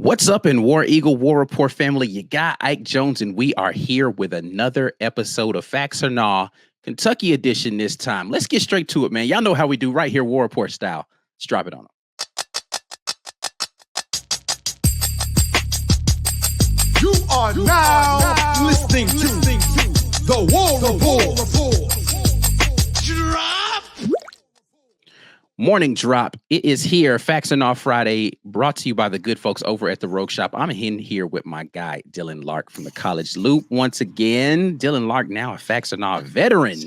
What's up in War Eagle War Report family? You got Ike Jones, and we are here with another episode of Facts or Nah, Kentucky edition this time. Let's get straight to it, man. Y'all know how we do right here, War Report style. Let's drop it on them. You are now listening to the War Report. Morning drop. It is here. Facts or Nah Friday, brought to you by the good folks over at the Rogue Shop. I'm in here with my guy, Dylan Lark from the College Loop. Once again, Dylan Lark, now a Facts or Nah veteran.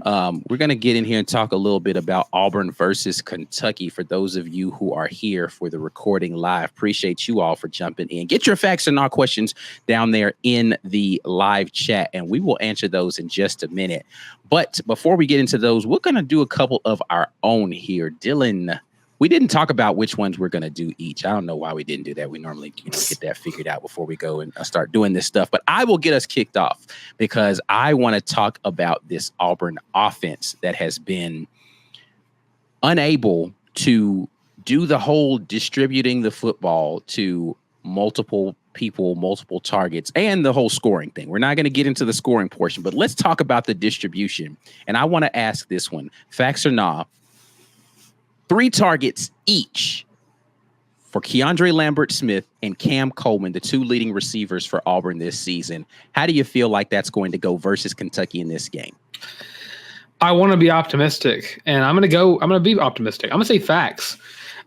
We're going to get in here and talk a little bit about Auburn versus Kentucky. For those of you who are here for the recording live, appreciate you all for jumping in. Get your Facts or Nah questions down there in the live chat, and we will answer those in just a minute. But before we get into those, we're going to do a couple of our own here. Dylan, we didn't talk about which ones we're going to do each. I don't know why we didn't do that. We normally get that figured out before we go and start doing this stuff. But I will get us kicked off because I want to talk about this Auburn offense that has been unable to do the whole distributing the football to multiple people, multiple targets, and the whole scoring thing. We're not going to get into the scoring portion, but let's talk about the distribution. And I want to ask this one, Facts or Nah, 3 targets each for Keandre Lambert-Smith and Cam Coleman, the 2 leading receivers for Auburn this season. How do you feel like that's going to go versus Kentucky in this game? I want to be optimistic, and I'm going to be optimistic. I'm going to say facts.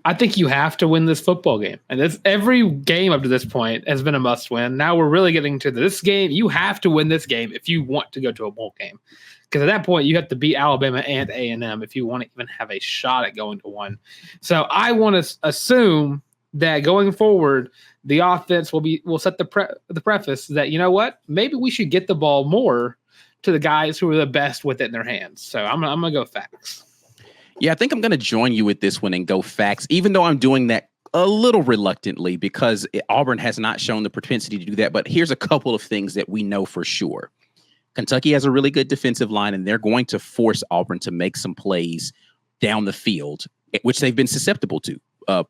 I think you have to win this football game. And every game up to this point has been a must win. Now we're really getting to this game. You have to win this game if you want to go to a bowl game. Because at that point, you have to beat Alabama and A&M if you want to even have a shot at going to one. So I want to assume that going forward, the offense will set the preface that, you know what, maybe we should get the ball more to the guys who are the best with it in their hands. So I'm gonna go facts. Yeah, I think I'm going to join you with this one and go facts, even though I'm doing that a little reluctantly because Auburn has not shown the propensity to do that. But here's a couple of things that we know for sure. Kentucky has a really good defensive line, and they're going to force Auburn to make some plays down the field, which they've been susceptible to,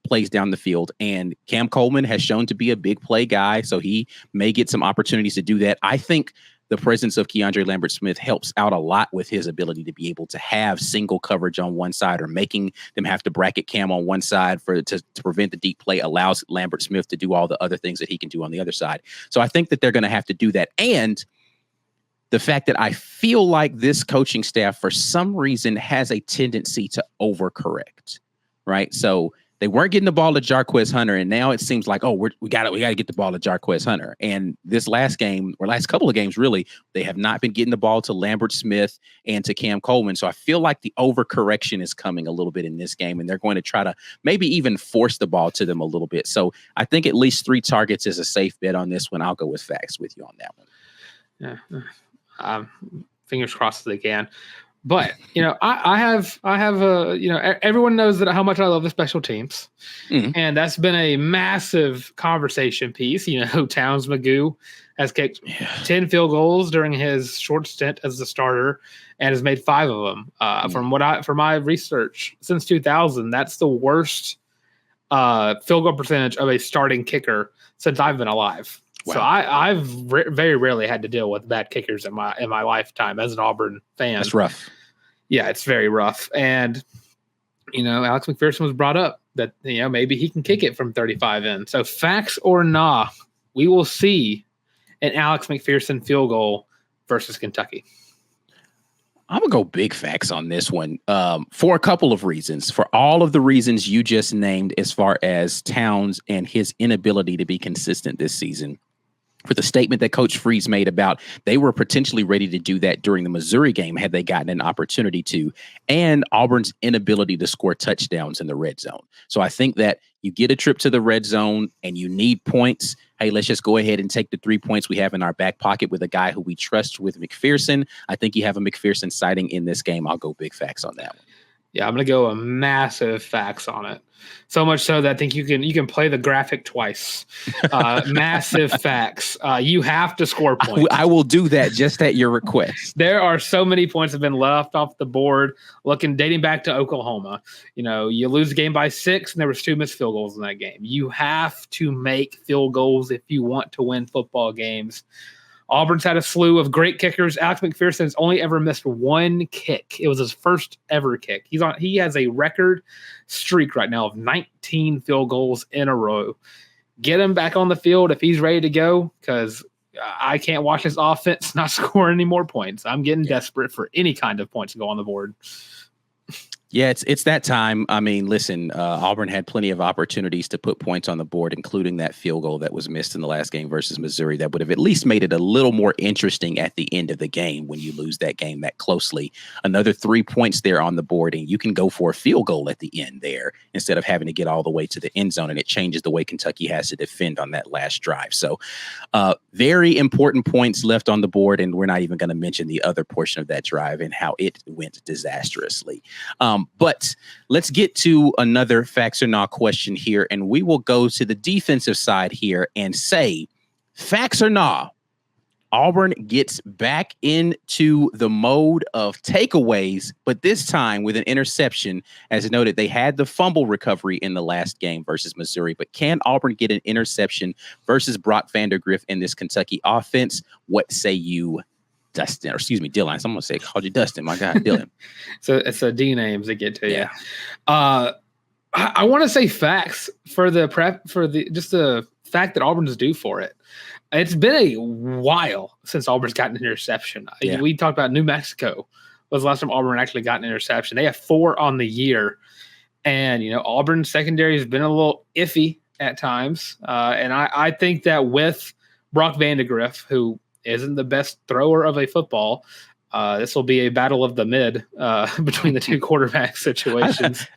plays down the field. And Cam Coleman has shown to be a big play guy, so he may get some opportunities to do that. I think the presence of Keandre Lambert-Smith helps out a lot with his ability to be able to have single coverage on one side, or making them have to bracket Cam on one side to prevent the deep play allows Lambert-Smith to do all the other things that he can do on the other side. So I think that they're going to have to do that. And the fact that I feel like this coaching staff, for some reason, has a tendency to overcorrect, right? So they weren't getting the ball to Jarquez Hunter, and now it seems like, we got to get the ball to Jarquez Hunter. And this last game, or last couple of games, really, they have not been getting the ball to Lambert-Smith and to Cam Coleman. So I feel like the overcorrection is coming a little bit in this game, and they're going to try to maybe even force the ball to them a little bit. So I think at least 3 targets is a safe bet on this one. I'll go with facts with you on that one. Yeah, fingers crossed they can. But, I have everyone knows that how much I love the special teams. Mm-hmm. And that's been a massive conversation piece. Towns Magoo has kicked 10 field goals during his short stint as the starter and has made 5 of them. From my research since 2000, that's the worst field goal percentage of a starting kicker since I've been alive. Wow. So I've very rarely had to deal with bad kickers in my lifetime as an Auburn fan. That's rough. Yeah, it's very rough. And, Alex McPherson was brought up that, maybe he can kick it from 35 in. So facts or nah, we will see an Alex McPherson field goal versus Kentucky. I'm going to go big facts on this one for a couple of reasons. For all of the reasons you just named as far as Towns and his inability to be consistent this season. For the statement that Coach Freeze made about they were potentially ready to do that during the Missouri game had they gotten an opportunity to, and Auburn's inability to score touchdowns in the red zone. So I think that you get a trip to the red zone and you need points. Hey, let's just go ahead and take the 3 points we have in our back pocket with a guy who we trust with McPherson. I think you have a McPherson sighting in this game. I'll go big facts on that one. Yeah, I'm gonna go a massive facts on it. So much so that I think you can play the graphic twice. Massive facts. You have to score points. I will do that just at your request. There are so many points have been left off the board. Dating back to Oklahoma, you lose the game by 6, and there was 2 missed field goals in that game. You have to make field goals if you want to win football games. Auburn's had a slew of great kickers. Alex McPherson's only ever missed 1 kick. It was his first ever kick. He has a record streak right now of 19 field goals in a row. Get him back on the field if he's ready to go, because I can't watch this offense not score any more points. I'm getting desperate for any kind of points to go on the board. Yeah, it's that time. I mean, listen, Auburn had plenty of opportunities to put points on the board, including that field goal that was missed in the last game versus Missouri. That would have at least made it a little more interesting at the end of the game when you lose that game that closely. Another 3 points there on the board, and you can go for a field goal at the end there instead of having to get all the way to the end zone, and it changes the way Kentucky has to defend on that last drive. So very important points left on the board, and we're not even going to mention the other portion of that drive and how it went disastrously. But let's get to another facts or not question here, and we will go to the defensive side here and say, facts or not, Auburn gets back into the mode of takeaways, but this time with an interception. As noted, they had the fumble recovery in the last game versus Missouri, but can Auburn get an interception versus Brock Vandagriff in this Kentucky offense? What say you, Dustin, or excuse me, Dylan? Someone say, called you Dustin. My God, Dylan. So it's a D names that get to you. I want to say facts for the fact that Auburn's due for it. It's been a while since Auburn's gotten an interception. Yeah. We talked about New Mexico was the last time Auburn actually got an interception. They have 4 on the year, and Auburn's secondary has been a little iffy at times. And I think that with Brock Vandagriff, who isn't the best thrower of a football, this will be a battle of the mid between the 2 quarterback situations.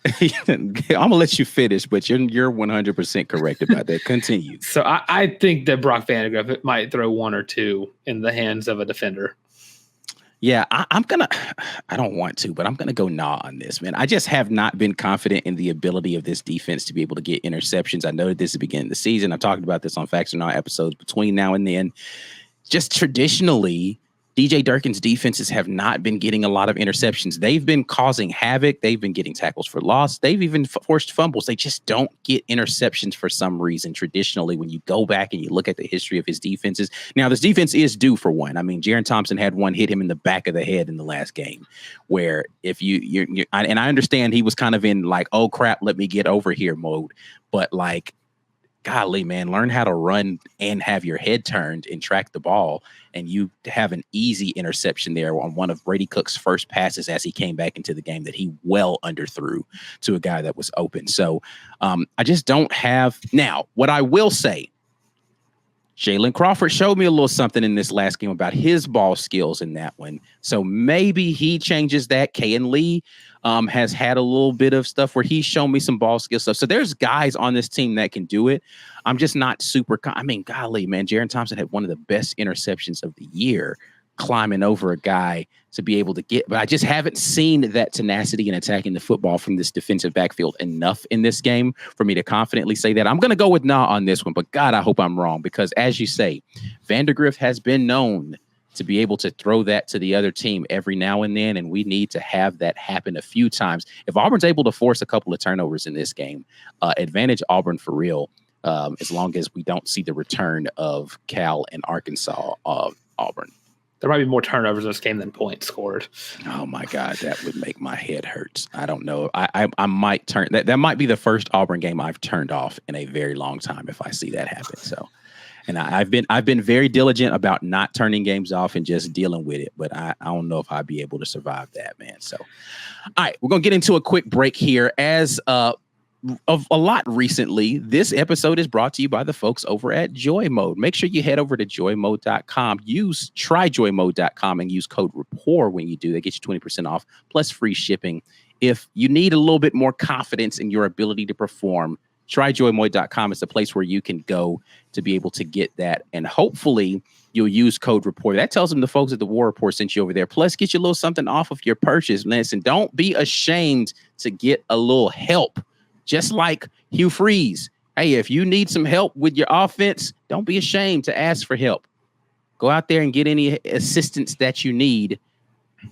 I'm gonna let you finish, but you're 100% correct about that. Continue. So I think that Brock Vandagriff might throw 1 or 2 in the hands of a defender. Yeah, I don't want to, but I'm going to go nah on this, man. I just have not been confident in the ability of this defense to be able to get interceptions. I noted this at the beginning of the season. I've talked about this on Facts or Not episodes between now and then. Just traditionally, DJ Durkin's defenses have not been getting a lot of interceptions. They've been causing havoc. They've been getting tackles for loss. They've even forced fumbles. They just don't get interceptions for some reason. Traditionally, when you go back and you look at the history of his defenses, now this defense is due for one. I mean, Jaron Thompson had one hit him in the back of the head in the last game, where if you're and I understand he was kind of in like, oh crap, let me get over here mode, but like, golly, man, learn how to run and have your head turned and track the ball. And you have an easy interception there on one of Brady Cook's first passes as he came back into the game that he well underthrew to a guy that was open. So I just don't have. Now, what I will say, Jalen Crawford showed me a little something in this last game about his ball skills in that one. So maybe he changes that. Kayan Lee has had a little bit of stuff where he's shown me some ball skill stuff. So there's guys on this team that can do it. I'm just not super. I mean, golly, man, Jaron Thompson had one of the best interceptions of the year, climbing over a guy to be able to get. But I just haven't seen that tenacity in attacking the football from this defensive backfield enough in this game for me to confidently say that. I'm going to go with nah on this one, but God, I hope I'm wrong, because as you say, Vandagriff has been known to be able to throw that to the other team every now and then, and we need to have that happen a few times. If Auburn's able to force a couple of turnovers in this game, advantage Auburn for real, as long as we don't see the return of Cal and Arkansas of Auburn. There might be more turnovers in this game than points scored. Oh, my God, that would make my head hurt. I don't know. I might turn – that might be the first Auburn game I've turned off in a very long time if I see that happen. So – and I've been very diligent about not turning games off and just dealing with it. But I don't know if I'd be able to survive that, man. So, all right, we're going to get into a quick break here. As of a lot recently, this episode is brought to you by the folks over at Joy Mode. Make sure you head over to joymode.com. Try joymode.com and use code RAPPORT when you do. That gets you 20% off plus free shipping. If you need a little bit more confidence in your ability to perform, try joymode.com. It's a place where you can go to be able to get that. And hopefully you'll use code report. That tells them the folks at the War Report sent you over there. Plus, get you a little something off of your purchase. Listen, don't be ashamed to get a little help. Just like Hugh Freeze. Hey, if you need some help with your offense, don't be ashamed to ask for help. Go out there and get any assistance that you need.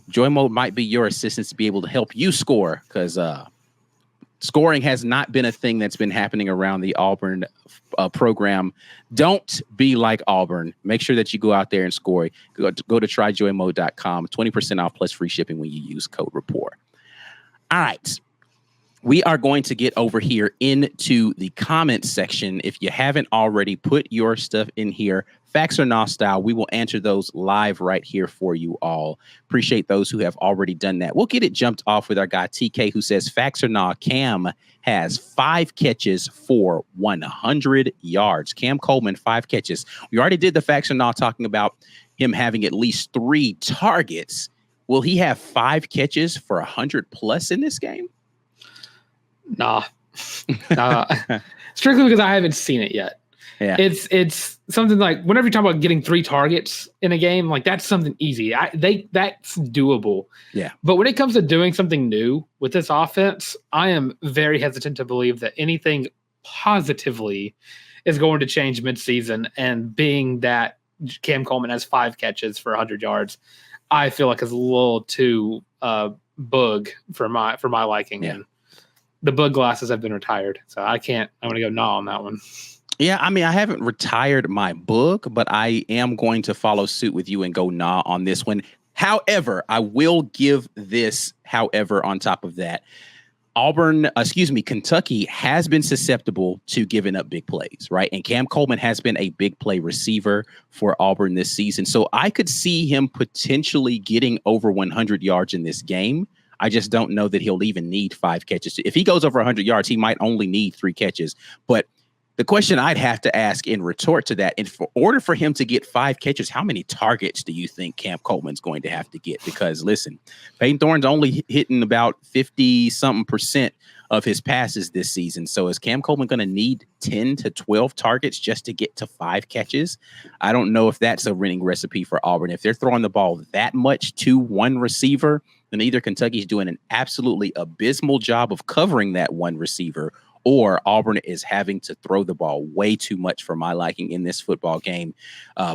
Joy Mode might be your assistance to be able to help you score, because scoring has not been a thing that's been happening around the Auburn program. Don't be like Auburn. Make sure that you go out there and score. Go to tryjoymode.com. 20% off plus free shipping when you use code REPORT. All right. We are going to get over here into the comments section. If you haven't already, put your stuff in here. Facts or Nah style. We will answer those live right here for you all. Appreciate those who have already done that. We'll get it jumped off with our guy TK, who says, facts or Nah, Cam has 5 catches for 100 yards. Cam Coleman, 5 catches. We already did the facts or Nah talking about him having at least 3 targets. Will he have 5 catches for 100 plus in this game? Nah. Strictly because I haven't seen it yet. Yeah. It's something like, whenever you talk about getting 3 targets in a game, like that's something easy. That's doable. Yeah. But when it comes to doing something new with this offense, I am very hesitant to believe that anything positively is going to change midseason. And being that Cam Coleman has 5 catches for 100 yards, I feel like is a little too bug for my liking. Yeah. And the bug glasses have been retired, so I'm going to go nah on that one. Yeah, I mean, I haven't retired my book, but I am going to follow suit with you and go nah on this one. However, I will give this, however, on top of that, Kentucky has been susceptible to giving up big plays, right? And Cam Coleman has been a big play receiver for Auburn this season. So I could see him potentially getting over 100 yards in this game. I just don't know that he'll even need 5 catches. If he goes over 100 yards, he might only need 3 catches. But the question I'd have to ask in retort to that, in order for him to get 5 catches, how many targets do you think Cam Coleman's going to have to get? Because listen, Peyton Thorne's only hitting about 50-something% of his passes this season. So is Cam Coleman going to need 10 to 12 targets just to get to 5 catches? I don't know if that's a winning recipe for Auburn. If they're throwing the ball that much to one receiver, then either Kentucky's doing an absolutely abysmal job of covering that one receiver, or Auburn is having to throw the ball way too much for my liking in this football game,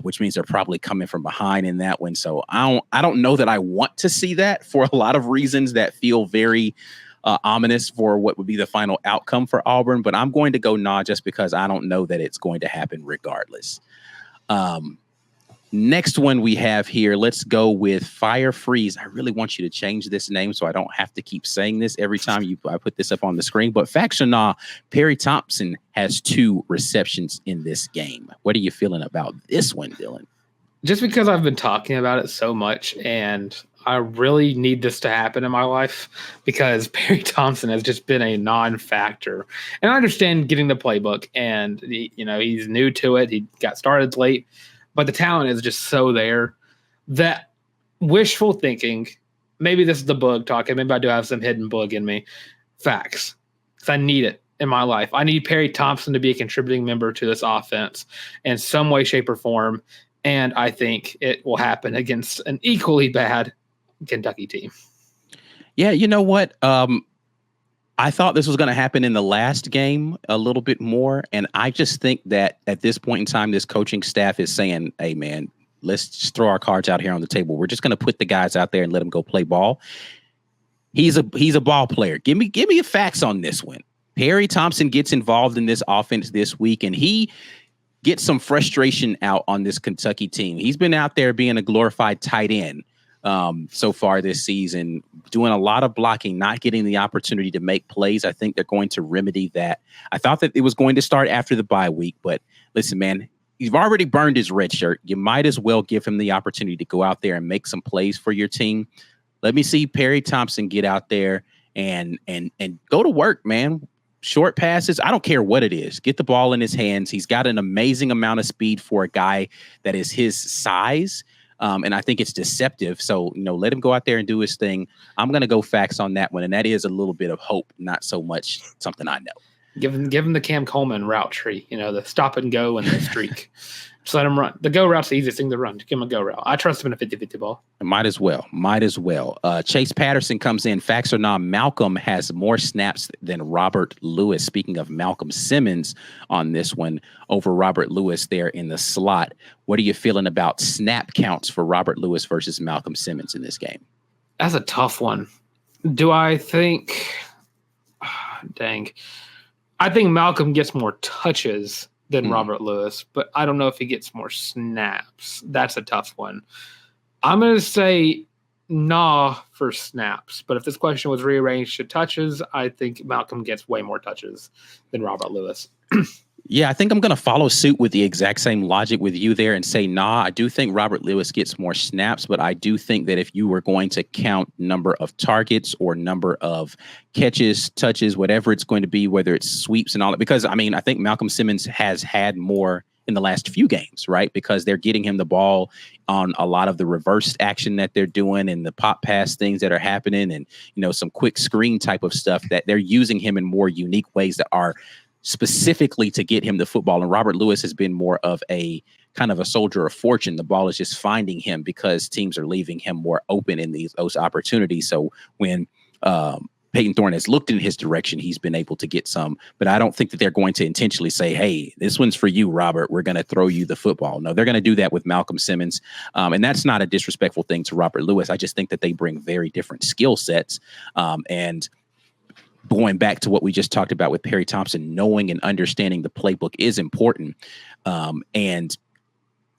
which means they're probably coming from behind in that one. So I don't know that I want to see that, for a lot of reasons that feel very ominous for what would be the final outcome for Auburn. But I'm going to go nah, just because I don't know that it's going to happen regardless. Next one we have here, let's go with Fire Freeze. I really want you to change this name so I don't have to keep saying this every time I put this up on the screen. But facts or nah, Perry Thompson has 2 receptions in this game. What are you feeling about this one, Dylan? Just because I've been talking about it so much, and I really need this to happen in my life, because Perry Thompson has just been a non-factor. And I understand getting the playbook, and he's new to it. He got started late. But the talent is just so there that wishful thinking, maybe this is the bug talking, maybe I do have some hidden bug in me. Facts. Because I need it in my life. I need Perry Thompson to be a contributing member to this offense in some way, shape, or form. And I think it will happen against an equally bad Kentucky team. Yeah, you know what? I thought this was going to happen in the last game a little bit more. And I just think that at this point in time, this coaching staff is saying, hey, man, let's just throw our cards out here on the table. We're just going to put the guys out there and let them go play ball. He's a ball player. Give me a facts on this one. Perry Thompson gets involved in this offense this week, and he gets some frustration out on this Kentucky team. He's been out there being a glorified tight end so far this season, doing a lot of blocking, not getting the opportunity to make plays. I think they're going to remedy that. I thought that it was going to start after the bye week, but listen, man, you've already burned his red shirt. You might as well give him the opportunity to go out there and make some plays for your team. Let me see Perry Thompson get out there and go to work, man. Short passes, I don't care what it is. Get the ball in his hands. He's got an amazing amount of speed for a guy that is his size. And I think it's deceptive. So, let him go out there and do his thing. I'm going to go facts on that one. And that is a little bit of hope, not so much something I know. Give him the Cam Coleman route tree, the stop and go and the streak. Just let him run. The go route's the easiest thing to run. Give him a go route. I trust him in a 50-50 ball. Might as well. Chase Patterson comes in. Facts or not, Malcolm has more snaps than Robert Lewis. Speaking of Malcolm Simmons on this one over Robert Lewis there in the slot. What are you feeling about snap counts for Robert Lewis versus Malcolm Simmons in this game? That's a tough one. Do I think dang. I think Malcolm gets more touches than Robert Lewis, but I don't know if he gets more snaps. That's a tough one. I'm going to say nah for snaps, but if this question was rearranged to touches, I think Malcolm gets way more touches than Robert Lewis. Yeah, I think I'm going to follow suit with the exact same logic with you there and say, nah, I do think Robert Lewis gets more snaps, but I do think that if you were going to count number of targets or number of catches, touches, whatever it's going to be, whether it's sweeps and all that, because I mean, I think Malcolm Simmons has had more in the last few games, right? Because they're getting him the ball on a lot of the reverse action that they're doing and the pop pass things that are happening and, you know, some quick screen type of stuff that they're using him in more unique ways that are specifically to get him the football. And Robert Lewis has been more of a kind of a soldier of fortune. The ball is just finding him because teams are leaving him more open in those opportunities. So when Peyton Thorne has looked in his direction, he's been able to get some, but I don't think that they're going to intentionally say, hey, this one's for you, Robert. We're going to throw you the football. No, they're going to do that with Malcolm Simmons. And that's not a disrespectful thing to Robert Lewis. I just think that they bring very different skill sets. And going back to what we just talked about with Perry Thompson, knowing and understanding the playbook is important. And,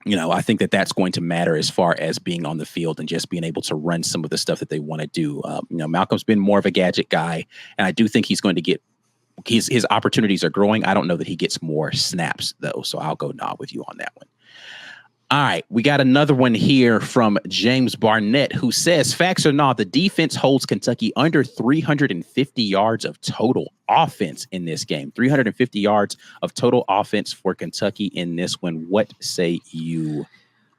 you know, I think that that's going to matter as far as being on the field and just being able to run some of the stuff that they want to do. You know, Malcolm's been more of a gadget guy, and I do think he's going to get his opportunities are growing. I don't know that he gets more snaps, though. So I'll go nod with you on that one. All right, we got another one here from James Barnett, who says, facts or not, the defense holds Kentucky under 350 yards of total offense in this game. 350 yards of total offense for Kentucky in this one. What say you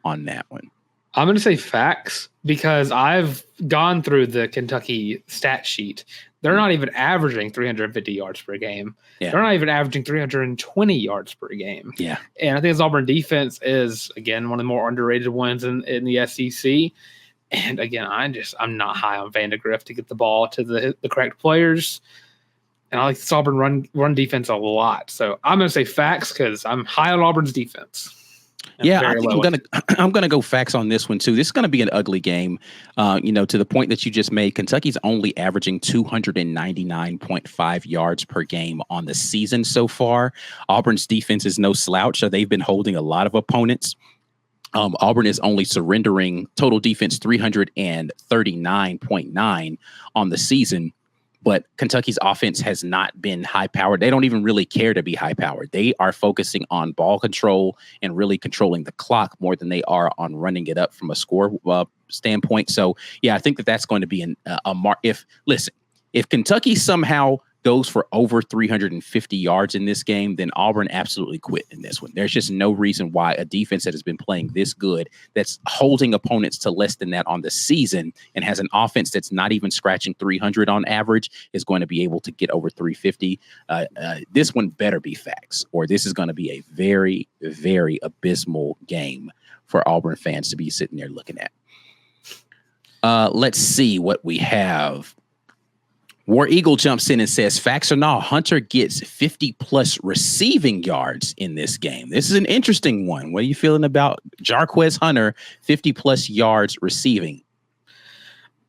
on that one? I'm going to say facts because I've gone through the Kentucky stat sheet. They're not even averaging 350 yards per game. Yeah. They're not even averaging 320 yards per game. Yeah. And I think this Auburn defense is, again, one of the more underrated ones in the SEC. And again, I'm not high on Vandegrift to get the ball to the correct players. And I like this Auburn run defense a lot. So I'm going to say facts because I'm high on Auburn's defense. Yeah, I think I'm gonna go facts on this one too. This is gonna be an ugly game. You know, to the point that you just made, Kentucky's only averaging 299.5 yards per game on the season so far. Auburn's defense is no slouch, so they've been holding a lot of opponents. Auburn is only surrendering total defense 339.9 on the season. But Kentucky's offense has not been high-powered. They don't even really care to be high-powered. They are focusing on ball control and really controlling the clock more than they are on running it up from a score standpoint. So, yeah, I think that that's going to be a mark. If Kentucky somehow goes for over 350 yards in this game, then Auburn absolutely quit in this one. There's just no reason why a defense that has been playing this good, that's holding opponents to less than that on the season, and has an offense that's not even scratching 300 on average, is going to be able to get over 350. This one better be facts, or this is going to be a very, very abysmal game for Auburn fans to be sitting there looking at. Let's see what we have. War Eagle jumps in and says, facts or not, Hunter gets 50-plus receiving yards in this game. This is an interesting one. What are you feeling about Jarquez Hunter, 50-plus yards receiving?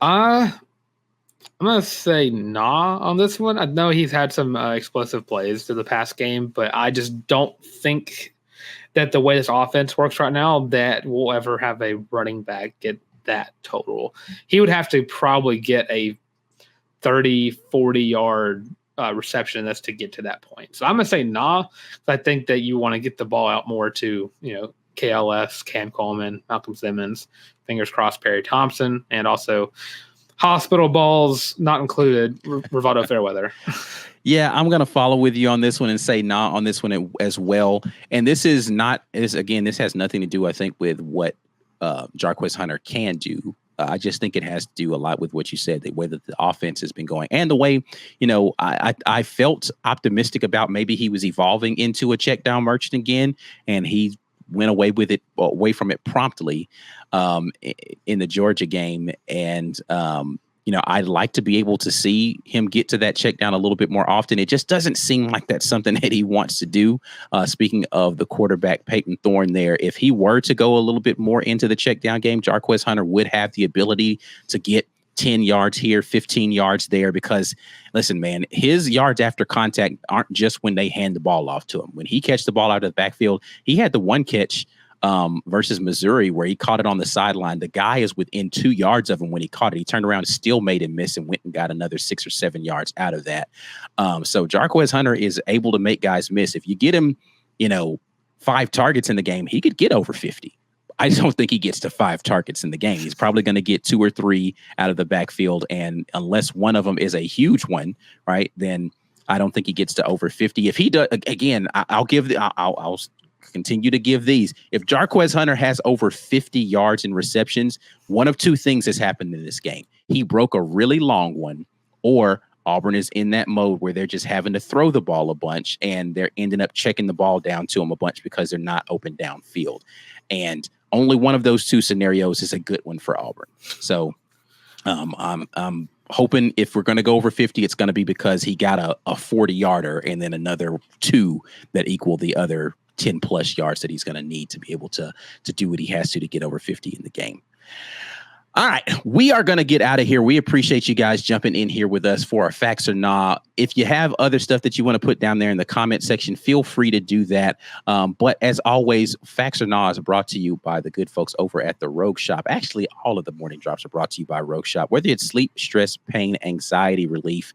I'm going to say nah on this one. I know he's had some explosive plays to the past game, but I just don't think that the way this offense works right now that we'll ever have a running back get that total. He would have to probably get a 30, 40-yard reception that's to get to that point. So I'm going to say nah. I think that you want to get the ball out more to, you know, KLS, Cam Coleman, Malcolm Simmons, fingers crossed, Perry Thompson, and also hospital balls not included, Rivaldo Fairweather. Yeah, I'm going to follow with you on this one and say nah on this one as well. And this has nothing to do, I think, with what Jarquez Hunter can do. I just think it has to do a lot with what you said, the way that the offense has been going and the way, you know, I felt optimistic about maybe he was evolving into a check down merchant again, and he went away from it promptly in the Georgia game. And, I'd like to be able to see him get to that check down a little bit more often. It just doesn't seem like that's something that he wants to do. Speaking of the quarterback, Peyton Thorne there, if he were to go a little bit more into the check down game, Jarquez Hunter would have the ability to get 10 yards here, 15 yards there, because listen, man, his yards after contact aren't just when they hand the ball off to him. When he catches the ball out of the backfield, he had the one catch versus Missouri where he caught it on the sideline. The guy is within 2 yards of him when he caught it. He turned around and still made him miss and went and got another 6 or 7 yards out of that. So Jarquez Hunter is able to make guys miss. If you get him, 5 targets in the game, he could get over 50. I don't think he gets to 5 targets in the game. He's probably going to get 2 or 3 out of the backfield. And unless one of them is a huge one, right, then I don't think he gets to over 50. If he does, again, I'll continue to give these. If Jarquez Hunter has over 50 yards in receptions, one of 2 things has happened in this game. He broke a really long one, or Auburn is in that mode where they're just having to throw the ball a bunch and they're ending up checking the ball down to him a bunch because they're not open downfield. And only one of those 2 scenarios is a good one for Auburn. So I'm hoping if we're going to go over 50, it's going to be because he got a 40-yarder and then another 2 that equal the other 10 plus yards that he's going to need to be able to do what he has to get over 50 in the game. All right, we are going to get out of here. We appreciate you guys jumping in here with us for our Facts or Nah. If you have other stuff that you want to put down there in the comment section, feel free to do that. But as always, Facts or Nah is brought to you by the good folks over at the Rogue Shop. Actually, all of the morning drops are brought to you by Rogue Shop. Whether it's sleep, stress, pain, anxiety relief,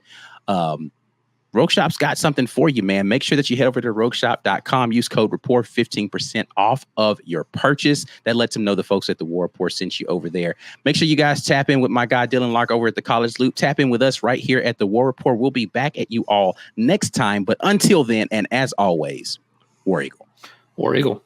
Rogue Shop's got something for you, man. Make sure that you head over to rogueshop.com. Use code REPORT, 15% off of your purchase. That lets them know the folks at the War Report sent you over there. Make sure you guys tap in with my guy, Dylan Lark, over at the College Loop. Tap in with us right here at the War Report. We'll be back at you all next time. But until then, and as always, War Eagle. War Eagle.